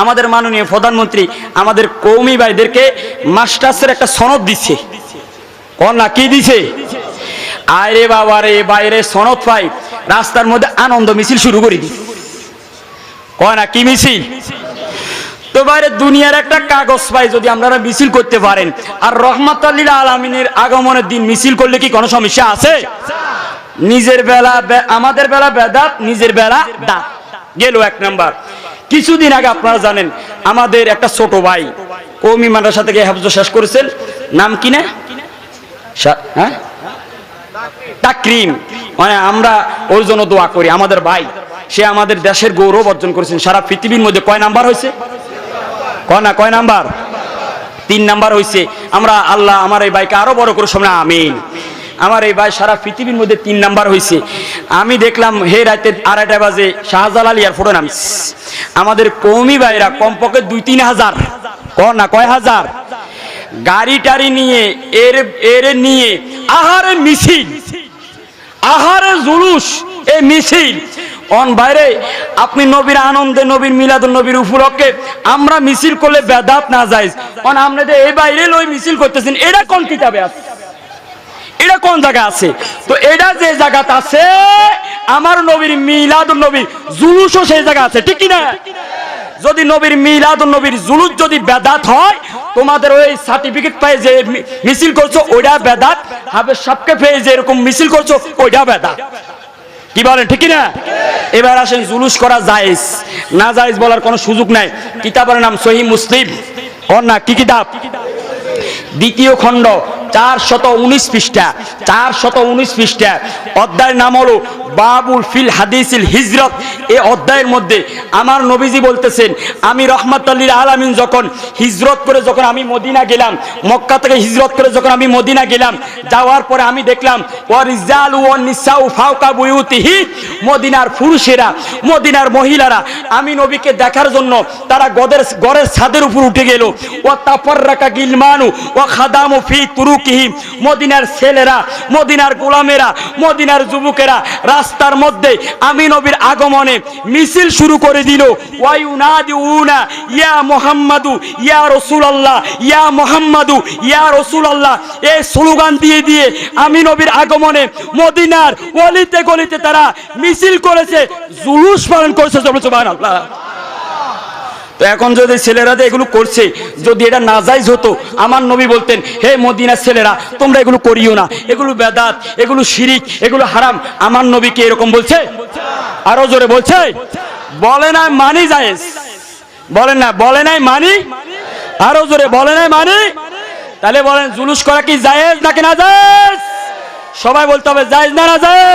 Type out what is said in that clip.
আমাদের মাননীয় প্রধানমন্ত্রী আমাদের কওমি ভাইদেরকে মাস্টার্সের একটা সনদ দিচ্ছে। কোন না কি দিছে? আরে বাবা রে, বাইরে সনদ পাই রাস্তার মধ্যে আনন্দ মিছিল শুরু করে দিই। কয় না কি মিছিল? তো বাইরে দুনিয়ার একটা কাগজ পাই যদি আপনারা মিছিল করতে পারেন, আর রহমাতুল লিল আলামিনের আগমনের দিন মিছিল করলে কি কোনো সমস্যা আছে? নিজের বেলা আমাদের বেলা বেদাত, নিজের বেলা দাঁত গেল এক নাম্বার। কিছুদিন আগে আপনারা জানেন আমাদের একটা ছোট ভাই কওমি মাদ্রাসা থেকে হেফজ শেষ করেছেন, নাম কি না? হ্যাঁ, তাকরিম। মানে আমরা ওর জন্য দোয়া করি, আমাদের ভাই, সে আমাদের দেশের গৌরব অর্জন করেছেন। সারা পৃথিবীর মধ্যে কয় নাম্বার হয়েছে? কয় নাম্বার? 3 নাম্বার হয়েছে। আমরা আল্লাহ আমার এই ভাইকে আরো বড় করে সামনে, আমিন। আমার এই ভাই সারা পৃথিবীর মধ্যে 3 নাম্বার হয়েছে। আমি দেখলাম হে রাতে 2:30 বাজে শাহজালাল এয়ারপোর্টে নামছে। আমাদের কওমি ভাইরা কমপক্ষে 2-3 হাজার, কয় হাজার গাড়ি টাড়ি নিয়ে এর নিয়ে আহারে মিছিল, আহারে জুলুস, এই মিছিল অন বাইরে। আপনি নবীর আনন্দে, নবীর মিলাদুন নবীর উপলক্ষে আমরা মিছিল করলে বেদাত না যায়জ, অন আমরা যে এই বাইরে লই মিছিল করতেছেন, এটা কোন কিতাবে আছে? এটা কোন জায়গা আছে? তো এটা যে জায়গাতে আছে আমার নবীর মিলাদুন নবীর জুলুসও সেই জায়গা আছে, ঠিক কি না? যদি নবীর মিলাদুন নবীর জুলুস যদি বেদাত হয়, তোমাদের ওই সার্টিফিকেট পাই যে মিছিল করছো ওইটা বেদাত, হাফেজ সাহেবকে পেয়ে যে এরকম মিছিল করছো ওইটা বেদাত। কি বলেন, ঠিক না? এবার আসেন, জুলুস করা জায়েজ না জায়েজ বলার কোনো সুযোগ নাই। কিতাবের নাম সহিহ মুসলিম। কোন না কি কিতাব? 2য় খণ্ড 419 পৃষ্ঠা, 419 পৃষ্ঠা। অধ্যায়ের নাম হলো বাবুল ফিল হাদিসিল হিজরত। এই অধ্যায়ের মধ্যে আমার নবীজি বলতেছেন, আমি রহমাতুল লিল আলামিন যখন হিজরত করে যখন আমি মদিনা গেলাম, মক্কা থেকে হিজরত করে যখন আমি মদিনা গেলাম, যাওয়ার পরে আমি দেখলাম ওয়ারিজালু ওয়ান নিসাউ ফাওকা বুয়ুতিহি, মদিনার পুরুষেরা, মদিনার মহিলারা আমি নবীকে দেখার জন্য তারা ঘরের ছাদের উপর উঠে গেল। ওয়া তাফাররাকা গিলমানু ওয়া খাদামু ফি তুরুকিহিম, মদিনার ছেলেরা, মদিনার গোলামেরা, মদিনার যুবকেরা রাস্তার মধ্যে আমি নবীর আগমনে মিছিল শুরু করে দিল। ওয়া ইউনাদিউনা ইয়া মুহাম্মাদু ইয়া রাসূলুল্লাহ, ইয়া মুহাম্মাদু ইয়া রাসূলুল্লাহ, এই স্লোগান দিয়ে দিয়ে আমি নবীর আগমনে মদিনার গলিতে গলিতে তারা মিছিল করেছে, জুলুস পালন করেছে। সুবহানাল্লাহ। তো এখন যদি ছেলেরা এগুলো করছে, যদি এটা নাজায়েজ হতো, আমার নবী বলতেন, হে মদিনার ছেলেরা তোমরা এগুলো করিও না, এগুলো বেদাত, এগুলো শিরিক, এগুলো হারাম। আমার নবী কি এরকম বলছে? আরো জোরে বলছে? বলে না মানি জায়েজ, বলেন না, বলে নাই মানি, আরো জোরে বলে নাই মানি। তাহলে বলেন জুলুস করা কি জায়েজ নাকি না জায়েজ? সবাই বলতে হবে জায়েজ না না জায়েজ?